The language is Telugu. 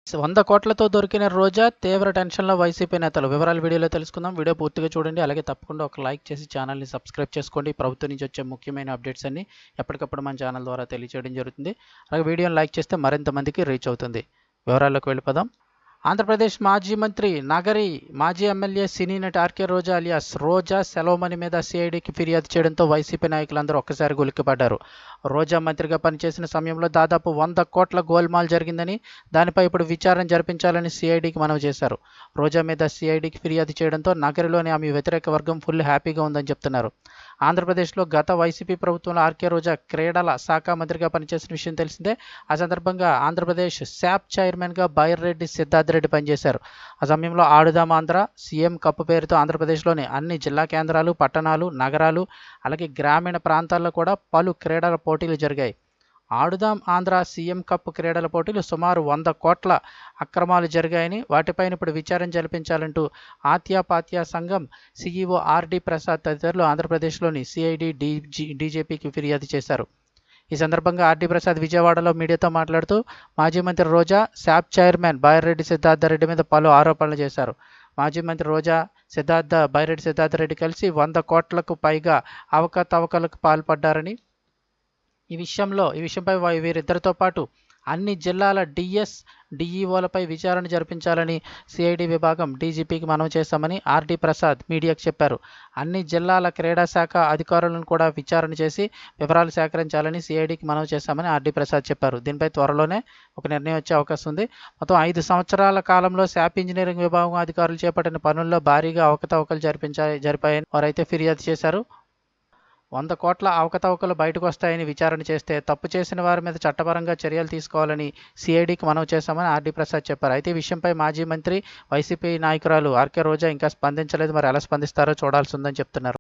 100 కోట్లతో దొరికిన రోజా తీవ్ర టెన్షన్లో వైసీపీ నేతలు. వివరాలు వీడియోలో తెలుసుకుందాం. వీడియో పూర్తిగా చూడండి. అలాగే తప్పకుండా ఒక లైక్ చేసి ఛానల్ని సబ్స్క్రైబ్ చేసుకోండి. ప్రభుత్వం నుంచి వచ్చే ముఖ్యమైన అప్డేట్స్ అన్ని ఎప్పటికప్పుడు మన ఛానల్ ద్వారా తెలియజేయడం జరుగుతుంది. అలాగే వీడియోని లైక్ చేస్తే మరింత మందికి రీచ్ అవుతుంది. వివరాల్లోకి వెళ్ళిపోదాం. ఆంధ్రప్రదేశ్ మాజీ మంత్రి నగరి మాజీ ఎమ్మెల్యే సినీ నటి ఆర్కే రోజా అలియాస్ రోజా సెలవుమణి మీద సిఐడికి ఫిర్యాదు చేయడంతో వైసీపీ నాయకులందరూ ఒక్కసారి ఉలిక్కిపడ్డారు. రోజా మంత్రిగా పనిచేసిన సమయంలో దాదాపు 100 కోట్ల గోల్మాల్ జరిగిందని, దానిపై ఇప్పుడు విచారణ జరిపించాలని సిఐడికి మనవి చేశారు. రోజా మీద సిఐడికి ఫిర్యాదు చేయడంతో నగరిలోని ఆమె వ్యతిరేక వర్గం ఫుల్ హ్యాపీగా ఉందని చెప్తున్నారు. ఆంధ్రప్రదేశ్లో గత వైసీపీ ప్రభుత్వంలో ఆర్కే రోజా క్రీడల శాఖ మంత్రిగా పనిచేసిన విషయం తెలిసిందే. ఆ సందర్భంగా ఆంధ్రప్రదేశ్ శాప్ చైర్మన్గా బైర్రెడ్డి సిద్ధార్థ రెడ్డి పనిచేశారు. ఆ సమయంలో ఆడుదాం ఆంధ్ర, సీఎం కప్ పేరుతో ఆంధ్రప్రదేశ్లోని అన్ని జిల్లా కేంద్రాలు, పట్టణాలు, నగరాలు, అలాగే గ్రామీణ ప్రాంతాల్లో కూడా పలు క్రీడల పోటీలు జరిగాయి. ఆడుదాం ఆంధ్ర సీఎం కప్ క్రీడల పోటీలు సుమారు 100 కోట్ల అక్రమాలు జరిగాయని, వాటిపైన ఇప్పుడు విచారణ జరిపించాలంటూ ఆత్యాపాత్య సంఘం సీఈఓ ఆర్డి ప్రసాద్ తదితరులు ఆంధ్రప్రదేశ్లోని సిఐడి డీజీపీకి ఫిర్యాదు చేశారు. ఈ సందర్భంగా ఆర్డి ప్రసాద్ విజయవాడలో మీడియాతో మాట్లాడుతూ మాజీ మంత్రి రోజా, శాప్ చైర్మన్ బైరెడ్డి సిద్ధార్థ రెడ్డి మీద పలు ఆరోపణలు చేశారు. మాజీ మంత్రి రోజా, బైరెడ్డి సిద్ధార్థ రెడ్డి కలిసి 100 కోట్లకు పైగా అవకతవకలకు పాల్పడ్డారని, ఈ విషయంపై వీరిద్దరితో పాటు అన్ని జిల్లాల డిఎస్, డిఈఓలపై విచారణ జరిపించాలని సిఐడి విభాగం డీజీపీకి మనవి చేశామని ఆర్డి ప్రసాద్ మీడియాకు చెప్పారు. అన్ని జిల్లాల క్రీడా శాఖ అధికారులను కూడా విచారణ చేసి వివరాలు సేకరించాలని సిఐడికి మనవి చేశామని ఆర్డి ప్రసాద్ చెప్పారు. దీనిపై త్వరలోనే ఒక నిర్ణయం వచ్చే అవకాశం ఉంది. మొత్తం 5 సంవత్సరాల కాలంలో శాప్ ఇంజనీరింగ్ విభాగం అధికారులు చేపట్టిన పనుల్లో భారీగా అవకతవకలు జరిపాయని వారైతే ఫిర్యాదు చేశారు. 100 కోట్ల అవకతవకలు బయటకు వస్తాయని విచారణ చేస్తే తప్పు చేసిన వారి మీద చట్టపరంగా చర్యలు తీసుకోవాలని సిఐడికి మనవి చేశామని ఆర్డి ప్రసాద్ చెప్పారు. అయితే ఈ విషయంపై మాజీ మంత్రి, వైసీపీ నాయకురాలు ఆర్కే రోజా ఇంకా స్పందించలేదు. మరి ఎలా స్పందిస్తారో చూడాల్సి ఉందని చెప్తున్నారు.